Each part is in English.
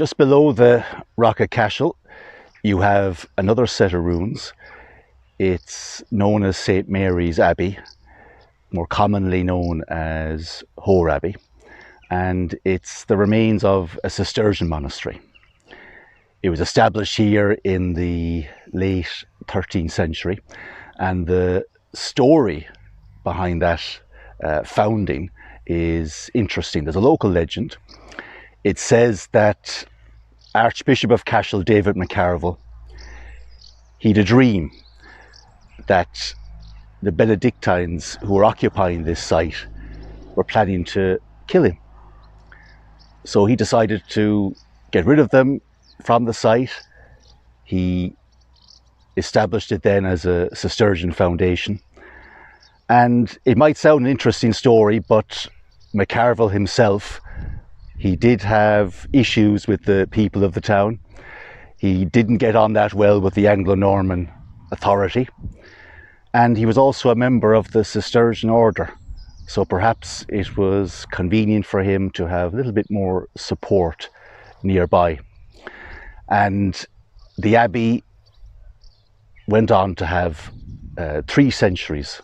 Just below the Rock of Cashel, you have another set of ruins. It's known as St. Mary's Abbey, more commonly known as Hore Abbey, and it's the remains of a Cistercian monastery. It was established here in the late 13th century, and the story behind that founding is interesting. There's a local legend. It says that Archbishop of Cashel, David McCarville, he had a dream that the Benedictines who were occupying this site were planning to kill him. So he decided to get rid of them from the site. He established it then as a Cistercian foundation. And it might sound an interesting story, but McCarville himself, he did have issues with the people of the town. He didn't get on that well with the Anglo-Norman authority. And he was also a member of the Cistercian order. So perhaps it was convenient for him to have a little bit more support nearby. And the Abbey went on to have 3 centuries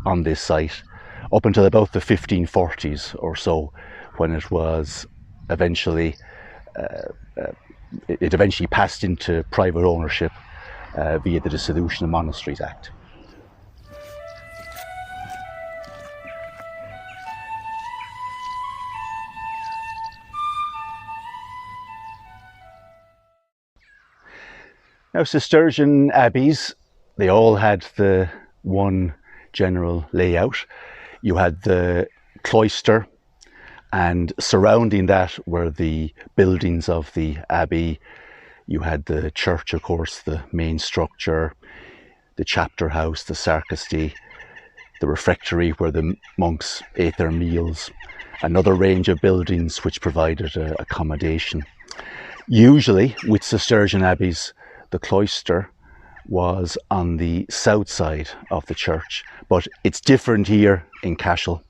on this site, up until about the 1540s or so, when it was eventually passed into private ownership via the Dissolution of Monasteries Act. Now, Cistercian abbeys, they all had the one general layout. You had the cloister, and surrounding that were the buildings of the abbey. You had the church, of course, the main structure, the chapter house, the sacristy, the refectory where the monks ate their meals, another range of buildings which provided accommodation. Usually, with Cistercian abbeys, the cloister was on the south side of the church, but it's different here in Cashel.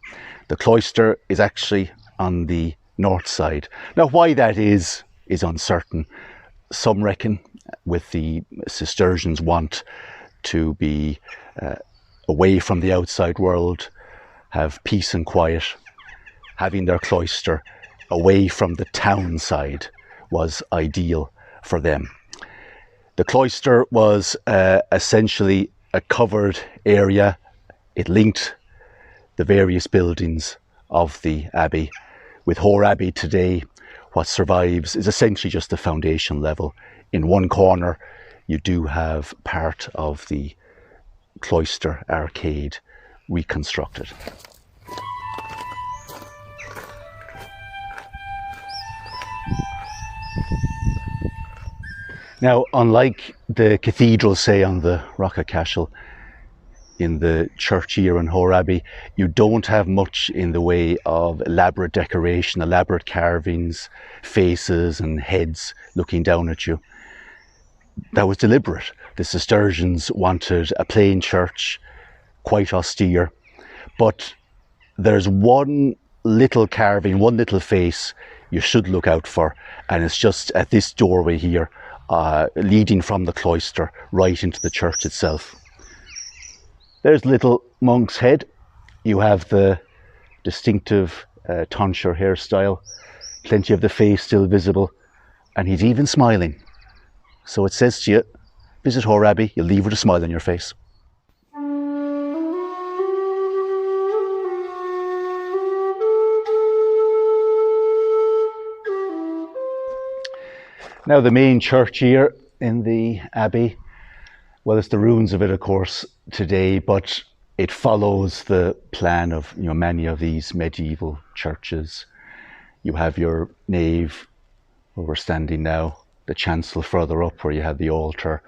The cloister is actually on the north side. Now, why that is uncertain. Some reckon with the Cistercians want to be away from the outside world, have peace and quiet. Having their cloister away from the town side was ideal for them. The cloister was essentially a covered area. It linked the various buildings of the abbey. With Hore Abbey today, what survives is essentially just the foundation level. In one corner, you do have part of the cloister arcade reconstructed. Now, unlike the cathedral, say, on the Rock of Cashel, in the church here in Hore Abbey, you don't have much in the way of elaborate decoration, elaborate carvings, faces and heads looking down at you. That was deliberate. The Cistercians wanted a plain church, quite austere, but there's one little carving, one little face you should look out for, and it's just at this doorway here, leading from the cloister right into the church itself. There's the little monk's head. You have the distinctive tonsure hairstyle, plenty of the face still visible, and he's even smiling. So it says to you, visit Hore Abbey, you'll leave with a smile on your face. Now, the main church here in the Abbey, well, it's the ruins of it, of course, today, but it follows the plan of many of these medieval churches. You have your nave, where we're standing now, the chancel further up where you have the altar,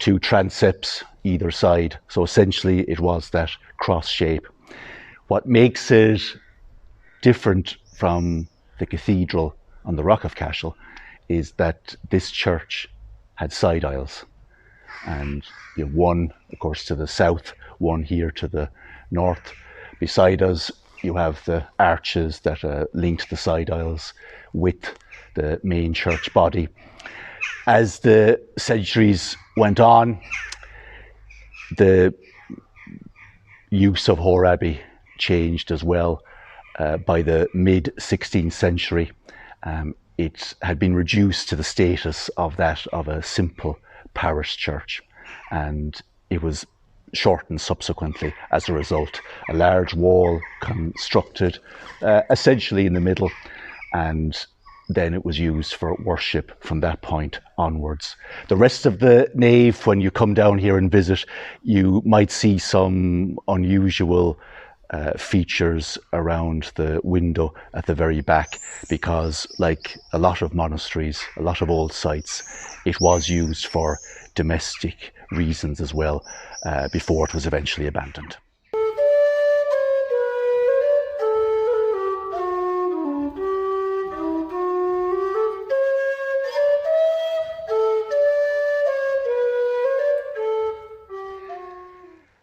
2 transepts either side. So essentially it was that cross shape. What makes it different from the cathedral on the Rock of Cashel is that this church had side aisles, and one, of course, to the south, one here to the north. Beside us, you have the arches that linked the side aisles with the main church body. As the centuries went on, the use of Hore Abbey changed as well. By the mid-16th century, it had been reduced to the status of that of a simple parish church, and it was shortened subsequently as a result. A large wall constructed essentially in the middle, and then it was used for worship from that point onwards. The rest of the nave, when you come down here and visit, you might see some unusual features around the window at the very back, because like a lot of monasteries, a lot of old sites, it was used for domestic reasons as well, before it was eventually abandoned.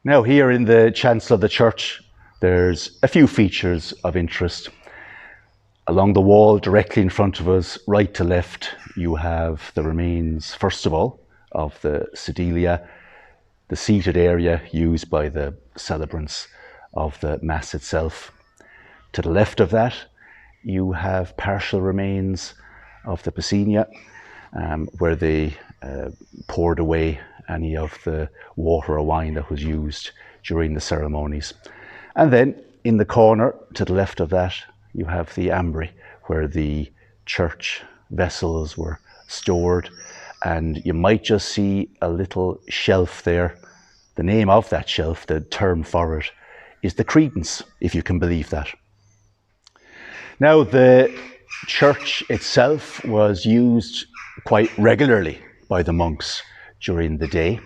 Now, here in the chancel of the church, there's a few features of interest. Along the wall, directly in front of us, right to left, you have the remains, first of all, of the sedilia, the seated area used by the celebrants of the Mass itself. To the left of that, you have partial remains of the piscina, where they poured away any of the water or wine that was used during the ceremonies. And then in the corner to the left of that, you have the Abbey, where the church vessels were stored. And you might just see a little shelf there. The name of that shelf, the term for it, is the credence, if you can believe that. Now, the church itself was used quite regularly by the monks during the day.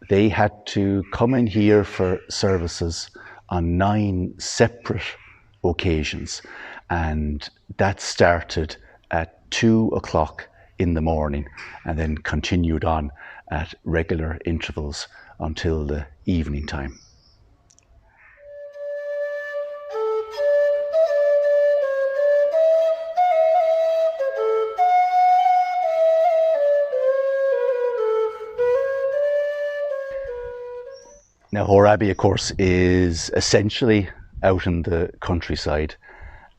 They had to come in here for services on 9 separate occasions, and that started at 2 o'clock in the morning and then continued on at regular intervals until the evening time. Now, Hore Abbey, of course, is essentially out in the countryside,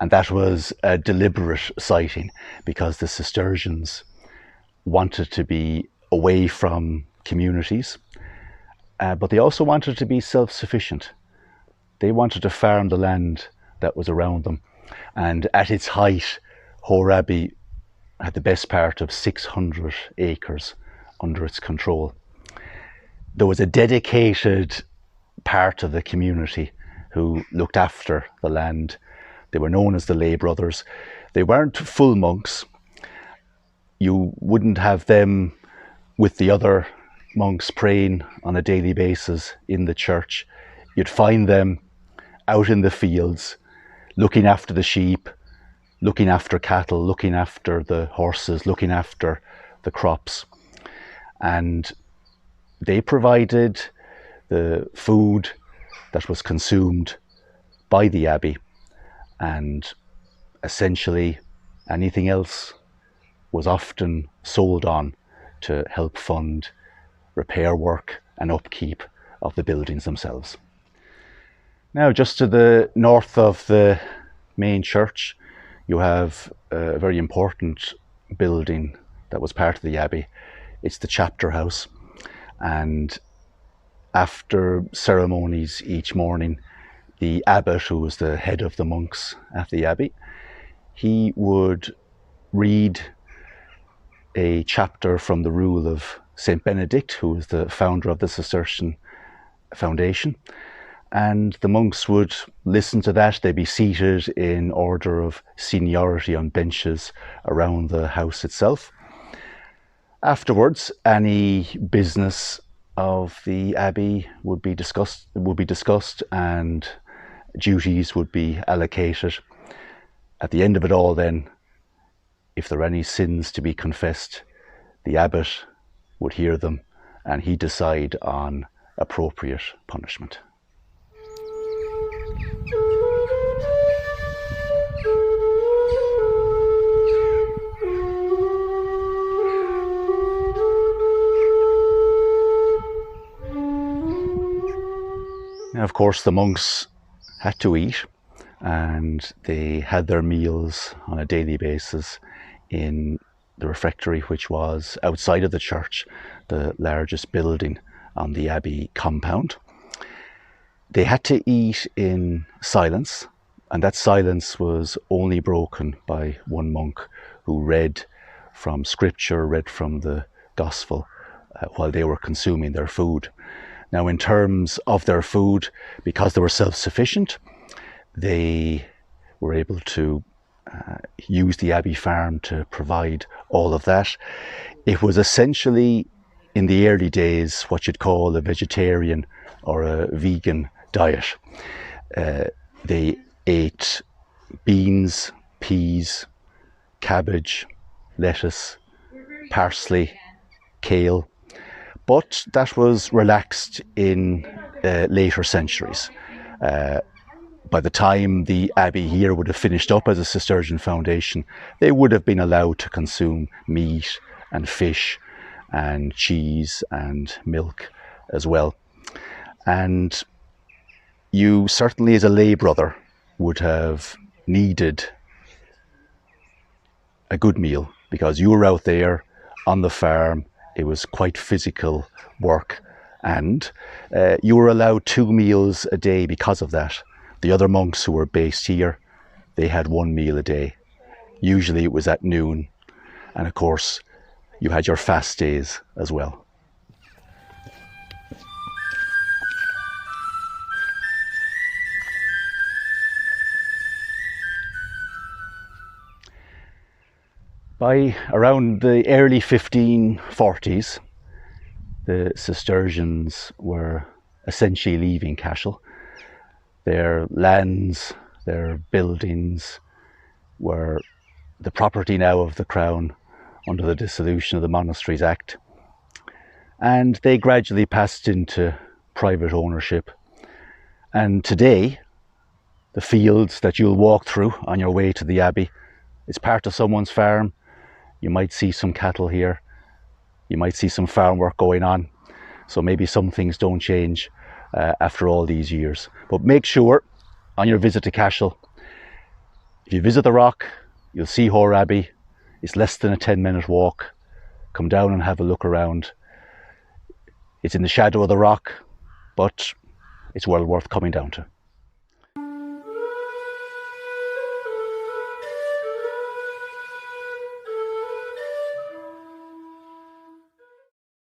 and that was a deliberate siting because the Cistercians wanted to be away from communities, but they also wanted to be self-sufficient. They wanted to farm the land that was around them, and at its height, Hore Abbey had the best part of 600 acres under its control. There was a dedicated part of the community who looked after the land. They were known as the lay brothers. They weren't full monks. You wouldn't have them with the other monks praying on a daily basis in the church. You'd find them out in the fields, looking after the sheep, looking after cattle, looking after the horses, looking after the crops. And they provided the food that was consumed by the abbey, and essentially anything else was often sold on to help fund repair work and upkeep of the buildings themselves. Now, just to the north of the main church, you have a very important building that was part of the abbey. It's the chapter house, and after ceremonies each morning, the abbot, who was the head of the monks at the abbey, he would read a chapter from the rule of St. Benedict, who was the founder of the Cistercian foundation, and the monks would listen to that. They'd be seated in order of seniority on benches around the house itself. Afterwards, any business of the abbey would be discussed, and duties would be allocated. At the end of it all, then, if there are any sins to be confessed, the abbot would hear them and he'd decide on appropriate punishment. of course the monks had to eat, and they had their meals on a daily basis in the refectory, which was outside of the church, the largest building on the Abbey compound. They had to eat in silence, and that silence was only broken by one monk who read from scripture, read from the gospel while they were consuming their food. Now, in terms of their food, because they were self-sufficient, they were able to use the Abbey farm to provide all of that. It was essentially, in the early days, what you'd call a vegetarian or a vegan diet. They ate beans, peas, cabbage, lettuce, parsley, kale, but that was relaxed in later centuries. By the time the Abbey here would have finished up as a Cistercian foundation, they would have been allowed to consume meat and fish and cheese and milk as well. And you certainly, as a lay brother, would have needed a good meal, because you were out there on the farm. It was quite physical work, and you were allowed 2 meals a day because of that. The other monks who were based here, they had 1 meal a day. Usually it was at noon, and of course you had your fast days as well. By around the early 1540s, the Cistercians were essentially leaving Cashel. Their lands, their buildings were the property now of the Crown under the dissolution of the Monasteries Act, and they gradually passed into private ownership. And today, the fields that you'll walk through on your way to the Abbey, it's part of someone's farm. You might see some cattle here. You might see some farm work going on. So maybe some things don't change after all these years. But make sure on your visit to Cashel, if you visit the rock, you'll see Hore Abbey. It's less than a 10-minute walk. Come down and have a look around. It's in the shadow of the rock, but it's well worth coming down to.